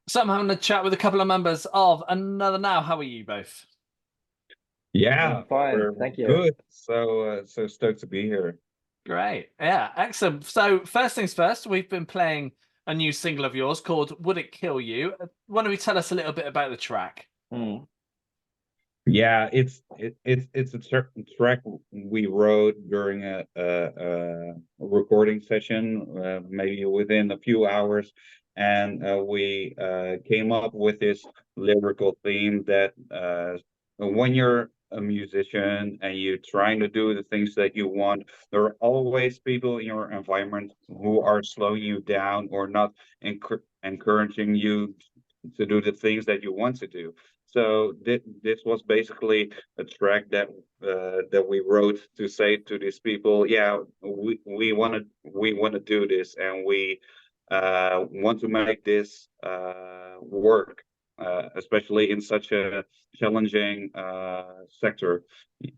So I'm having a chat with a couple of members of Another Now. How are you both? Yeah, I'm fine, we're thank you. good. So stoked to be here. Great. Yeah, excellent. So first things first, we've been playing a new single of yours called Would It Kill You? Why don't we tell us a little bit about the track? Mm. Yeah, it's a track we wrote during a recording session, maybe within a few hours, and we came up with this lyrical theme that when you're a musician and you're trying to do the things that you want, there are always people in your environment who are slowing you down or not encouraging you to do the things that you want to do. So this was basically a track that we wrote to say to these people, yeah, we want to do this, and we want to make this work, especially in such a challenging sector.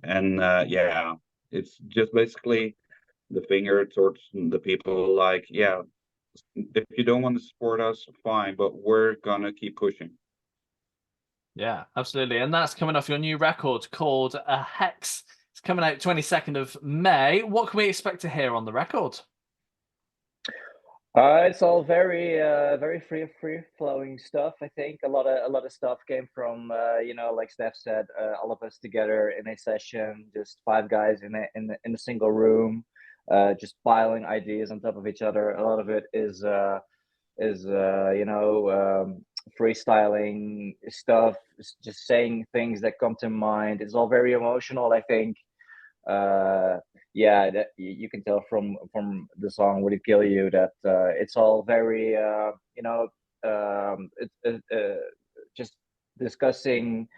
And yeah, it's just basically the finger towards the people, like, yeah, if you don't want to support us, fine, but we're gonna keep pushing. Yeah, absolutely. And that's coming off your new record called Hex. It's coming out 22nd of May. What can we expect to hear on the record? It's all very free flowing stuff. I think a lot of stuff came from like Steph said, all of us together in a session, just five guys in a single room, just piling ideas on top of each other. A lot of it is freestyling stuff, just saying things that come to mind. It's all very emotional, I think. Yeah, that you can tell from the song "Would It Kill You" that it's all very just discussing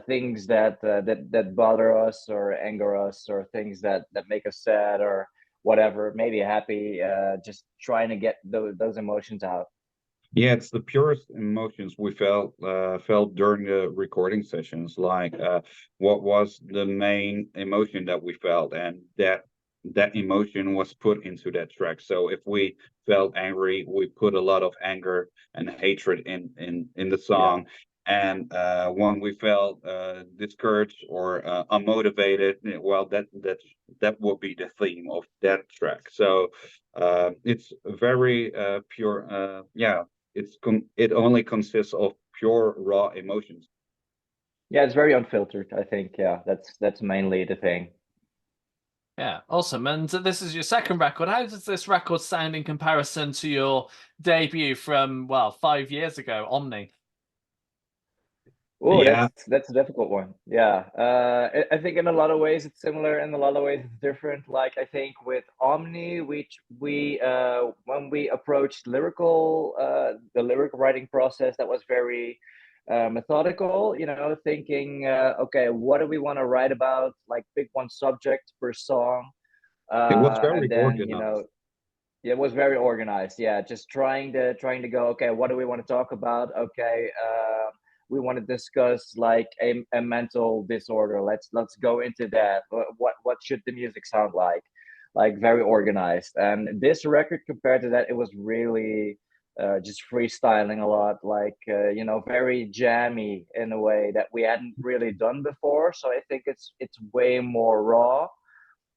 things that bother us or anger us, or things that make us sad or whatever, maybe happy. Just trying to get those emotions out. Yeah, it's the purest emotions we felt during the recording sessions. Like, what was the main emotion that we felt, and that emotion was put into that track. So if we felt angry, we put a lot of anger and hatred in the Yeah. song. And when we felt discouraged or unmotivated, well, that would be the theme of that track. So it's very pure. Yeah, it only consists of pure raw emotions. Yeah, it's very unfiltered, I think. Yeah, that's mainly the thing. Yeah, awesome. And this is your second record. How does this record sound in comparison to your debut from, well, 5 years ago, Omni? Oh, Yeah, that's a difficult one. Yeah, I think in a lot of ways it's similar, in a lot of ways it's different. Like, I think with Omni, which we when we approached the lyric writing process, that was very methodical. Thinking, okay, what do we want to write about? Like, pick one subject per song, it was and very then organized. it was very organized. Yeah, just trying to go. Okay, what do we want to talk about? Okay, we want to discuss like a mental disorder. Let's go into that. What should the music sound like? Like, very organized. And this record, compared to that, it was really just freestyling a lot. Like, very jammy in a way that we hadn't really done before. So I think it's way more raw,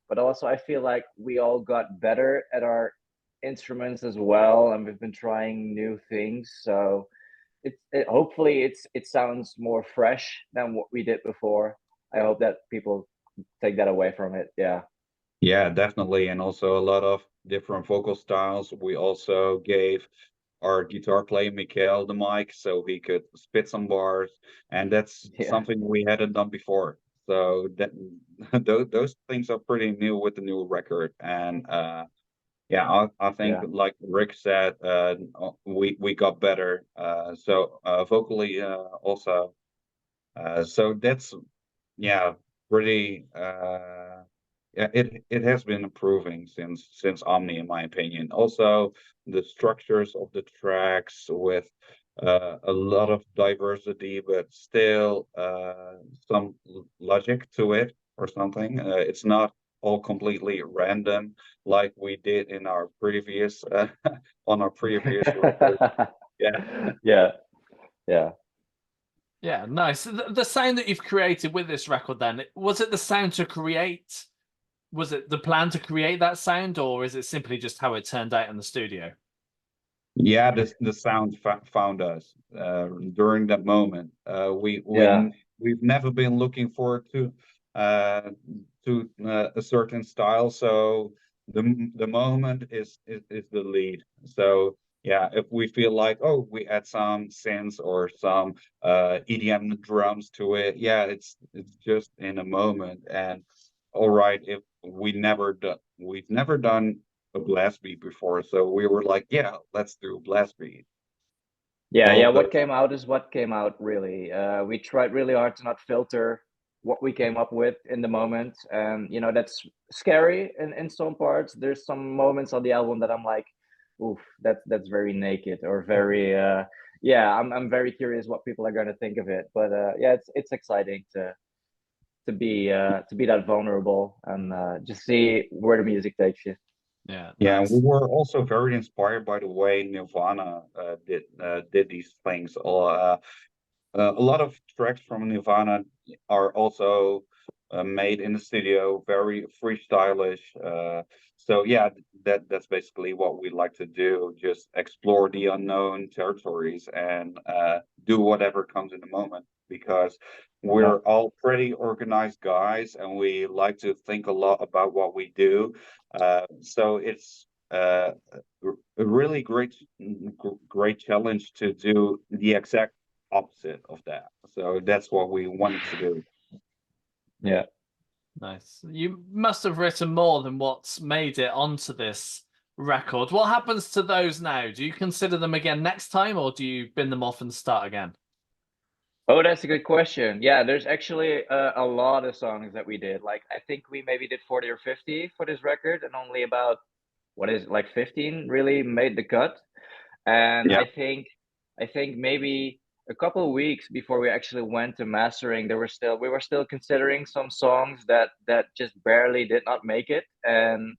but also I feel like we all got better at our instruments as well, and we've been trying new things. So hopefully it sounds more fresh than what we did before. I hope that people take that away from it. Yeah. Yeah, definitely. And also a lot of different vocal styles. We also gave our guitar player Mikael the mic so he could spit some bars, and that's Yeah. something we hadn't done before. So that those things are pretty new with the new record. And yeah, I think, Yeah. like Rick said, we got better. So vocally also. So that's, yeah, pretty. Yeah, it has been improving since Omni, in my opinion. Also, the structures of the tracks with a lot of diversity, but still some logic to it or something. It's not all completely random like we did in our previous on our previous record. Yeah, yeah. Yeah, nice. The sound that you've created with this record, then, was it the sound to create? Was it the plan to create that sound, or is it simply just how it turned out in the studio? Yeah, the sound found us during that moment. Yeah. We've never been looking forward uh, to a certain style, so the moment is the lead. So yeah, if we feel like, oh, we add some synths or some EDM drums to it, yeah, it's just in a moment. And all right, if we've never done a blast beat before, so we were like, yeah, let's do a blast beat. Yeah, All yeah. of What those, came out is what came out, really. We tried really hard to not filter what we came up with in the moment, and that's scary in some parts. There's some moments on the album that I'm like, oof, that's very naked or very yeah. I'm very curious what people are going to think of it, but yeah, it's exciting to be that vulnerable and just see where the music takes you. Yeah, yeah, we nice. were also very inspired by the way Nirvana did these things. A lot of tracks from Nirvana are also made in the studio, very freestylish. So yeah, that's basically what we like to do, just explore the unknown territories and do whatever comes in the moment, because Yeah. we're all pretty organized guys and we like to think a lot about what we do. So it's a really great challenge to do the exact opposite of that. So that's what we wanted to do. Yeah. Nice. You must have written more than what's made it onto this record. What happens to those now? Do you consider them again next time, or do you bin them off and start again? Oh, that's a good question. Yeah, there's actually a lot of songs that we did. Like, I think we maybe did 40 or 50 for this record, and only about, what is it, like 15 really made the cut. And Yeah. I think maybe a couple of weeks before we actually went to mastering, we were still considering some songs that just barely did not make it. And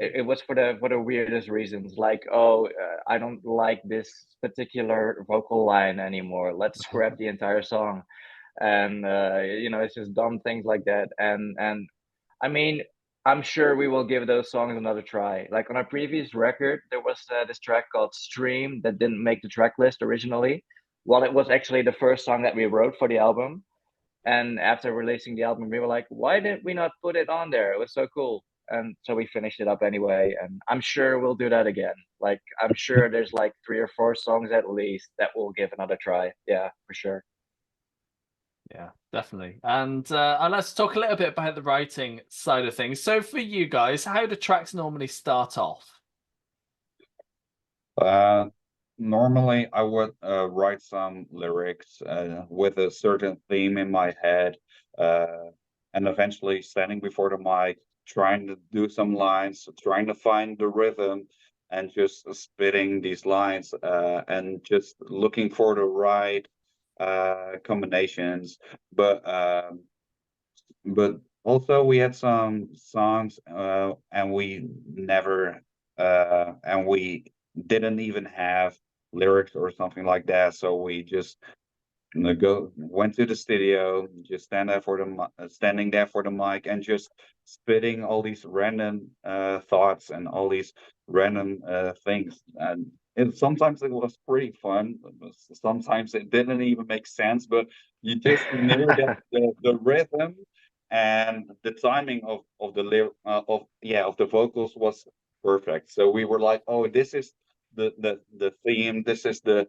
it was for the weirdest reasons, like, oh, I don't like this particular vocal line anymore, let's scrap the entire song. And it's just dumb things like that. And I mean, I'm sure we will give those songs another try. Like on our previous record, there was this track called Stream that didn't make the track list originally. Well, it was actually the first song that we wrote for the album. And after releasing the album, we were like, why didn't we not put it on there? It was so cool. And so we finished it up anyway. And I'm sure we'll do that again. Like, I'm sure there's like 3 or 4 songs at least that we'll give another try. Yeah, for sure. Yeah, definitely. And let's talk a little bit about the writing side of things. So for you guys, how do tracks normally start off? Uh, Normally I would write some lyrics with a certain theme in my head, uh, and eventually standing before the mic, trying to do some lines, trying to find the rhythm, and just spitting these lines, and just looking for the right combinations. But also we had some songs, and we didn't even have lyrics or something like that. So we just went to the studio, just standing there for the mic, and just spitting all these random thoughts and all these random things. And sometimes it was pretty fun. Sometimes it didn't even make sense, but you just knew that the rhythm and the timing of the of the vocals was perfect. So we were like, oh, this is the theme. This is the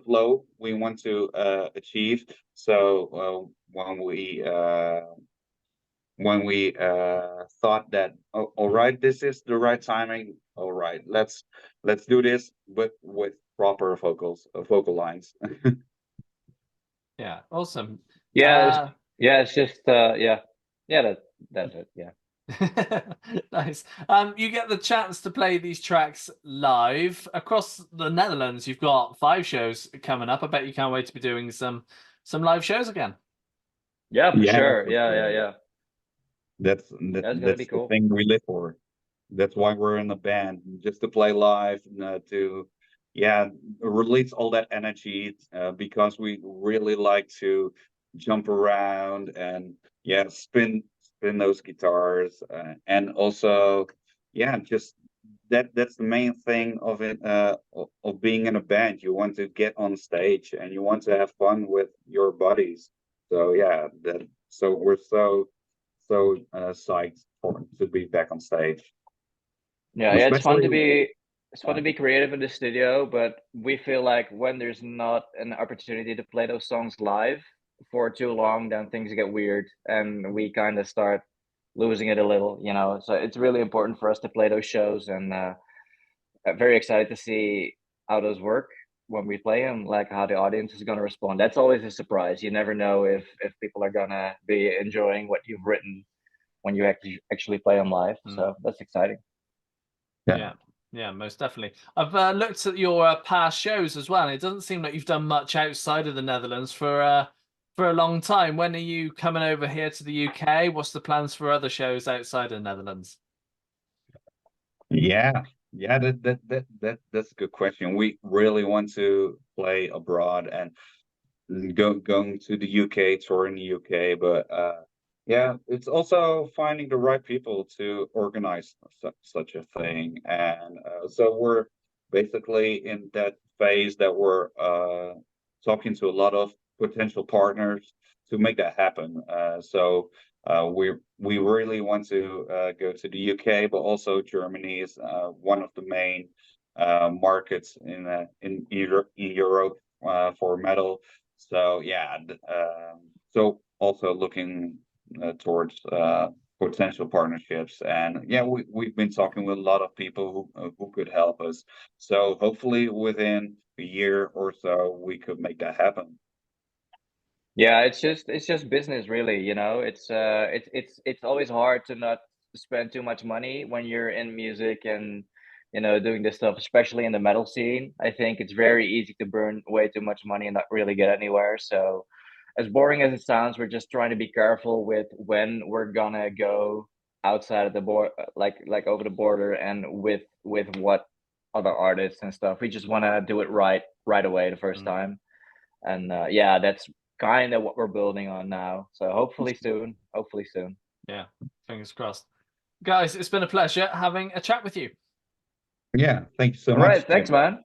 flow we want to achieve. So when we thought that, oh, all right, this is the right timing. All right, let's do this, but with proper vocal lines. Yeah, awesome. Yeah, it's just yeah, that's it. Yeah. Nice. You get the chance to play these tracks live across the Netherlands. You've got 5 shows coming up. I bet you can't wait to be doing some live shows again. Yeah, for Yeah, sure. for Yeah, yeah, sure. yeah. That's gonna be That's the cool. thing we live for. That's why we're in a band, just to play live, to yeah, release all that energy, because we really like to jump around and yeah, spin those guitars, and also yeah, just that's the main thing of it, of being in a band. You want to get on stage and you want to have fun with your buddies. So yeah, we're psyched to be back on stage. Yeah, yeah, Especially, it's fun to be creative in the studio, but we feel like when there's not an opportunity to play those songs live for too long, then things get weird and we kind of start losing it a little, you know. So it's really important for us to play those shows, and very excited to see how those work when we play them, like how the audience is going to respond. That's always a surprise. You never know if people are gonna be enjoying what you've written when you actually play them live. So that's exciting. Yeah, yeah, most definitely. I've looked at your past shows as well, and it doesn't seem like you've done much outside of the Netherlands for a long time. When are you coming over here to the UK? What's the plans for other shows outside of the Netherlands? yeah, yeah, that's a good question. We really want to play abroad and going to the UK, tour in the UK, but yeah, it's also finding the right people to organize such a thing. And so we're basically in that phase that we're talking to a lot of potential partners to make that happen. So we really want to go to the UK, but also Germany is one of the main markets in Europe for metal. So yeah, so also looking towards potential partnerships, and yeah, we've been talking with a lot of people who could help us. So hopefully within a year or so we could make that happen. Yeah, it's just business really, you know. It's always hard to not spend too much money when you're in music and you know doing this stuff, especially in the metal scene. I think it's very easy to burn way too much money and not really get anywhere. So as boring as it sounds, we're just trying to be careful with when we're gonna go outside of the board, like over the border, and with what other artists and stuff. We just want to do it right away the first time. And yeah, that's kind of what we're building on now. So hopefully soon, hopefully soon. Yeah, fingers crossed. Guys, it's been a pleasure having a chat with you. Yeah, thank you so All much, right, thanks, Jim. man.